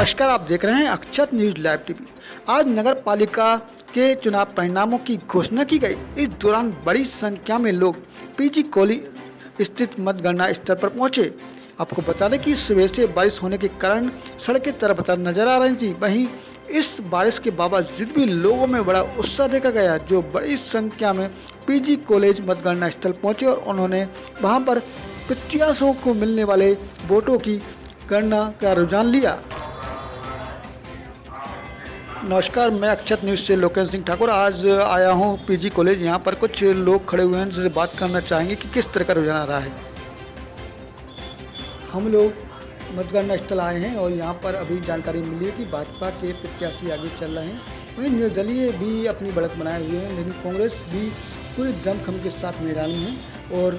नमस्कार, आप देख रहे हैं अक्षत न्यूज लाइव टीवी। आज नगर पालिका के चुनाव परिणामों की घोषणा की गई। इस दौरान बड़ी संख्या में लोग पीजी कॉलेज स्थित मतगणना स्थल पर पहुंचे। आपको बता दें कि सुबह से बारिश होने के कारण सड़कें तरबतर नजर आ रही थी। वहीं इस बारिश के बावजूद भी लोगों में बड़ा उत्साह देखा गया, जो बड़ी संख्या में पीजी कॉलेज मतगणना स्थल पहुंचे और उन्होंने वहां पर प्रत्याशियों को मिलने वाले वोटों की गणना का रुझान लिया। नमस्कार, मैं अक्षत न्यूज़ से लोकेश सिंह ठाकुर आज आया हूं पीजी कॉलेज। यहां पर कुछ लोग खड़े हुए हैं जिनसे बात करना चाहेंगे कि किस तरह का रुझान आ रहा है। हम लोग मतगणना स्थल आए हैं और यहां पर अभी जानकारी मिली है कि भाजपा के प्रत्याशी आगे चल रहे हैं। वहीं निर्दलीय भी अपनी बढ़त बनाए हुए हैं, लेकिन कांग्रेस भी पूरी दमखम के साथ मैदान में है और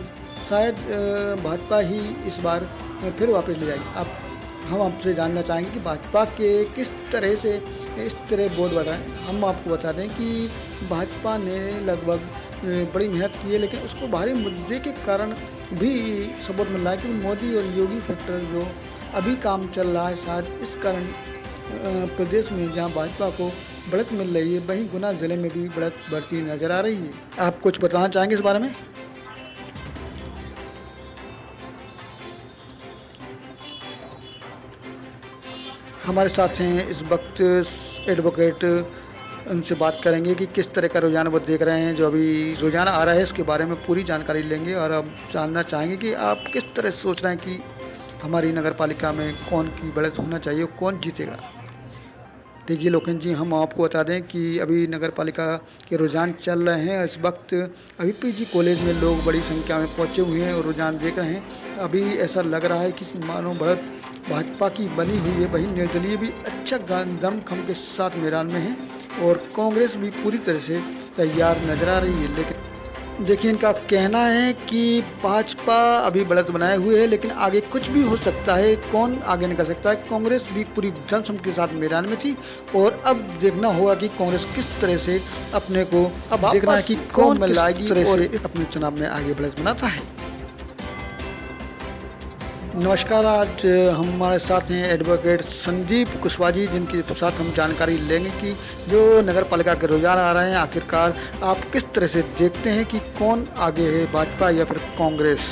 शायद भाजपा ही इस बार फिर वापस ले जाएगी। अब हम आपसे जानना चाहेंगे कि भाजपा के किस तरह से इस तरह वोट बढ़ रहे हैं। हम आपको बता दें कि भाजपा ने लगभग बड़ी मेहनत की है, लेकिन उसको भारी मुद्दे के कारण भी सपोर्ट मिल रहा है कि मोदी और योगी फैक्टर जो अभी काम चल रहा है, शायद इस कारण प्रदेश में जहां भाजपा को बढ़त मिल रही है, वहीं गुना जिले में भी बढ़त बढ़ती नजर आ रही है। आप कुछ बताना चाहेंगे इस बारे में? हमारे साथ हैं इस वक्त एडवोकेट, उनसे बात करेंगे कि किस तरह का रुझान वो देख रहे हैं। जो अभी रुझान आ रहा है उसके बारे में पूरी जानकारी लेंगे और अब जानना चाहेंगे कि आप किस तरह से सोच रहे हैं कि हमारी नगर पालिका में कौन की बढ़त होना चाहिए, कौन जीतेगा। देखिए लोकेश जी, हम आपको बता दें कि अभी नगर पालिका के रुझान चल रहे हैं। इस वक्त अभी पीजी कॉलेज में लोग बड़ी संख्या में पहुंचे हुए हैं और रुझान देख रहे हैं। अभी ऐसा लग रहा है कि मानो बढ़त भाजपा की बनी हुई है। वहीं निर्दलीय भी अच्छा दमखम के साथ मैदान में है और कांग्रेस भी पूरी तरह से तैयार नजर आ रही है। लेकिन देखिए, इनका कहना है कि भाजपा अभी बढ़त बनाए हुए है, लेकिन आगे कुछ भी हो सकता है। कौन आगे निकल सकता है? कांग्रेस भी पूरी दमखम के साथ मैदान में थी और अब देखना होगा कि कांग्रेस किस तरह से अपने को अब देखना है कि कौन मिल लाएगी और अपने चुनाव में आगे बढ़त बनाता है। नमस्कार, आज हमारे साथ हैं एडवोकेट संदीप कुशवाहा जी, जिनके साथ हम जानकारी लेंगे कि जो नगर पालिका के रुझान आ रहे हैं, आखिरकार आप किस तरह से देखते हैं कि कौन आगे है, भाजपा या फिर कांग्रेस?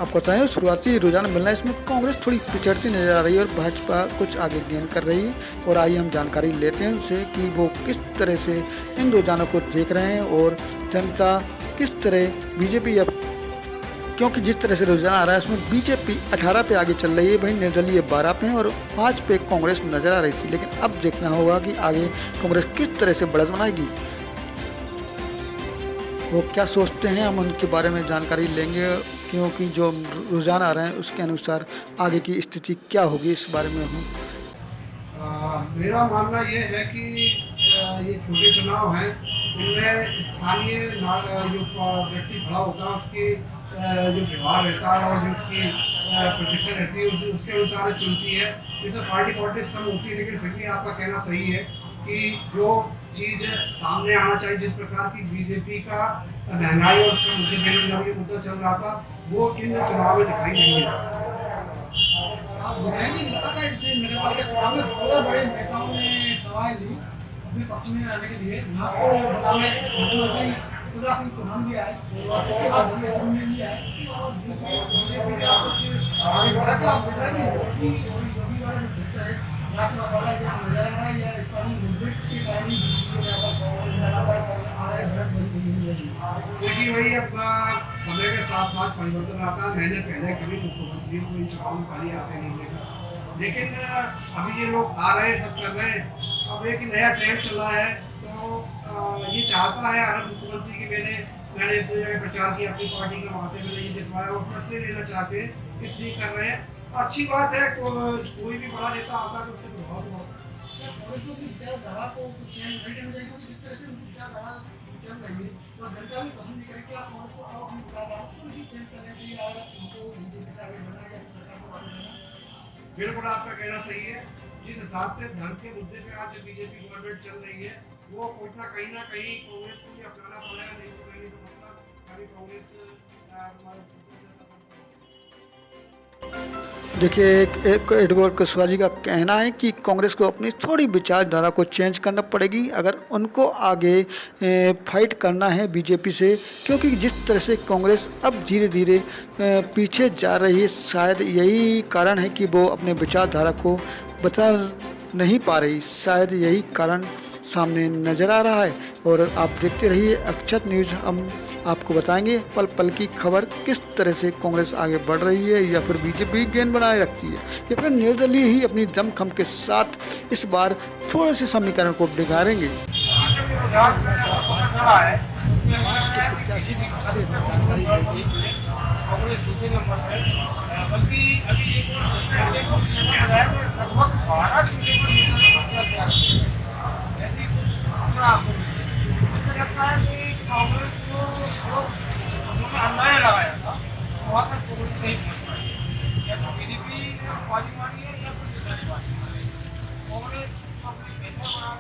आपको बताएं, शुरुआती रुझान मिलना है, इसमें कांग्रेस थोड़ी पिछड़ती नजर आ रही है और भाजपा कुछ आगे गेन कर रही है। और आइए हम जानकारी लेते हैं उनसे कि वो किस तरह से इन रुझानों को देख रहे हैं और जनता किस तरह बीजेपी या क्योंकि जिस तरह से रुझान आ रहा है उसमें बीजेपी 18 पे आगे चल रही है, वहीं निर्दलीय 12 पे हैं और 5 पे कांग्रेस नजर आ रही थी। लेकिन अब देखना होगा कि आगे कांग्रेस किस तरह से बढ़त बनाएगी। वो क्या सोचते हैं, हम उनके बारे में जानकारी लेंगे, क्योंकि जो रुझान आ रहे हैं उसके अनुसार आगे की स्थिति क्या होगी, इस बारे में हूँ। मेरा मानना ये है कि ये छोटे चुनाव हैं, इनमें स्थानीय जो व्यक्ति खड़ा होता है उसकी जो व्यवहार रहता है और जो उसकी प्रोजेक्शन रहती है उसके अनुसार चलती है। जैसे पार्टी पॉलिटिक्स कम होती है, लेकिन फिर भी आपका कहना सही है कि जो चीज़ सामने आना चाहिए, जिस प्रकार की बीजेपी का महंगाई और उसका मुद्दे बेरोजगारी का मुद्दा चल रहा था, वो इन चुनाव में दिखाई नहीं है। बड़े नेताओं ने सवाल ली अपने पक्ष में आने के लिए। शिवराज सिंह चौहान भी आए, उसके बाद भी आए। देखिए वही अब समय के साथ साथ परिवर्तन आता है। मैंने पहले कभी मुख्यमंत्री को इन चुनाव में खाली आते नहीं देखा, लेकिन अभी ये लोग आ रहे हैं, सब कर रहे हैं। अब एक नया ट्रेंड चला है, तो ये चाहता है हर मुख्यमंत्री की मैंने इतनी जगह प्रचार किया अपनी पार्टी का, वहाँ से मैंने ये जितवाया और फिर से लेना चाहते हैं, इसलिए कर रहे हैं। अच्छी बात है, कोई भी बड़ा नेता आता है तो उससे प्रभावित होता है। बिल्कुल आपका कहना सही है। जिस हिसाब से धर्म के मुद्दे पे आज बीजेपी गवर्नमेंट चल रही है, वो कुछ ना कहीं कांग्रेस को भी अपनाना पड़ेगा, नहीं तो कहीं तो मतलब कांग्रेस देखिए, एक एडवर्ड कुशवाहा जी का कहना है कि कांग्रेस को अपनी थोड़ी विचारधारा को चेंज करना पड़ेगी अगर उनको आगे फाइट करना है बीजेपी से, क्योंकि जिस तरह से कांग्रेस अब धीरे धीरे पीछे जा रही है, शायद यही कारण है कि वो अपने विचारधारा को बता नहीं पा रही, शायद यही कारण सामने नजर आ रहा है। और आप देखते रहिए अक्षत न्यूज, हम आपको बताएंगे पल पल की खबर, किस तरह से कांग्रेस आगे बढ़ रही है या फिर बीजेपी गेंद बनाए रखती है या फिर निर्दलीय ही अपनी दमखम के साथ इस बार थोड़े से समीकरण को बिगाड़ेंगे। कांग्रेस को अन्याय लगाया था वहाँ तक कांग्रेस नहीं पहुँच पाई, या तो बीजेपी ने बाजी मारी है या फिर जितानी बाजी मारी है। कांग्रेस अपनी बेहतर बना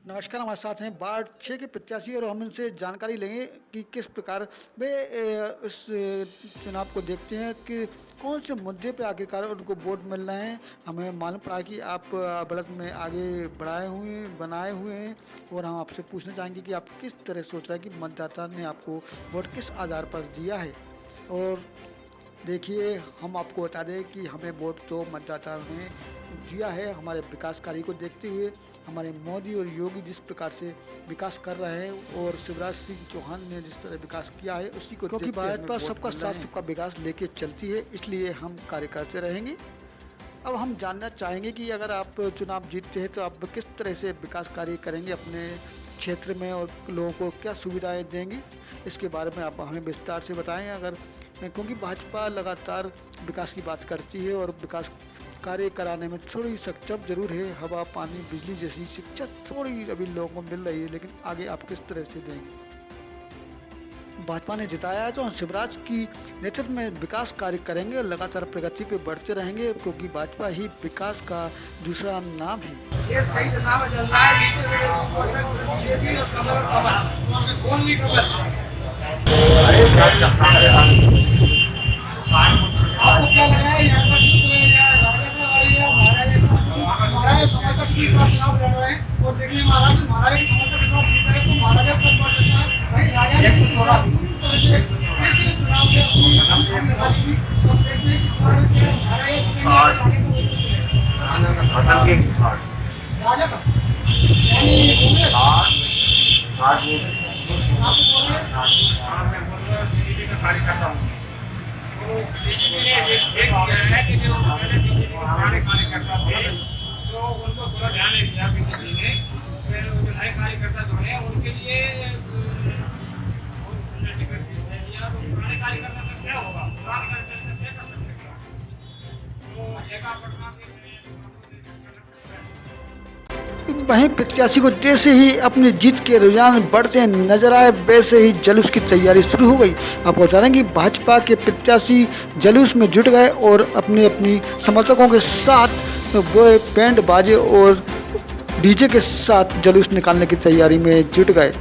नमस्कार, हमारे साथ हैं वार्ड 6 के प्रत्याशी और हम इनसे जानकारी लेंगे कि किस प्रकार वे इस चुनाव को देखते हैं कि कौन से मुद्दे पे आखिरकार उनको वोट मिल रहे हैं। हमें मालूम पड़ा कि आप बढ़त में आगे बनाए हुए हैं और हम आपसे पूछना चाहेंगे कि आप किस तरह सोच रहे हैं कि मतदाता ने आपको वोट किस आधार पर दिया है। और देखिए, हम आपको बता दें कि हमें वोट जो मतदाता ने दिया है हमारे विकास कार्य को देखते हुए, हमारे मोदी और योगी जिस प्रकार से विकास कर रहे हैं और शिवराज सिंह चौहान ने जिस तरह विकास किया है उसी को, क्योंकि भाजपा सबका साथ सबका विकास लेके चलती है, इसलिए हम कार्य करते रहेंगे। अब हम जानना चाहेंगे कि अगर आप चुनाव जीतते हैं तो आप किस तरह से विकास कार्य करेंगे अपने क्षेत्र में और लोगों को क्या सुविधाएं देंगे, इसके बारे में आप हमें विस्तार से बताएं। अगर क्योंकि भाजपा लगातार विकास की बात करती है और विकास कार्य कराने में थोड़ी सक्षम जरूर है, हवा पानी बिजली जैसी शिक्षा थोड़ी अभी लोगों को मिल रही है, लेकिन आगे आप किस तरह से देंगे। भाजपा ने जिताया है तो शिवराज की नेतृत्व में विकास कार्य करेंगे और लगातार प्रगति पे बढ़ते रहेंगे, क्योंकि भाजपा ही विकास का दूसरा नाम है। ये सही दिशा में चल रहा है, आपको क्या लग रहा है यहाँ पर समर्थक की चुनाव लड़ रहे हैं और देखिए महाराज की समर्थक चुनाव जीत रहे तो महाराजा तक बढ़ सकता है भाई, राजा ने छोड़ा चुनाव कार्यकर्ता हूँ कार्यकर्ता थे तो उनको थोड़ा ध्यान नहीं दिया बीजेपी ने, फिर नए कार्यकर्ता जो है उनके लिए टिकट दिया, तो पुराने कार्यकर्ता का क्या होगा, पुराने कार्यकर्ता क्या कर सकते हैं, तो एक पटना वहीं प्रत्याशी को जैसे ही अपनी जीत के रुझान बढ़ते नजर आए वैसे ही जुलूस की तैयारी शुरू हो गई। आपको बता दें कि भाजपा के प्रत्याशी जुलूस में जुट गए और अपनी समर्थकों के साथ वो बैंड बाजे और डीजे के साथ जुलूस निकालने की तैयारी में जुट गए।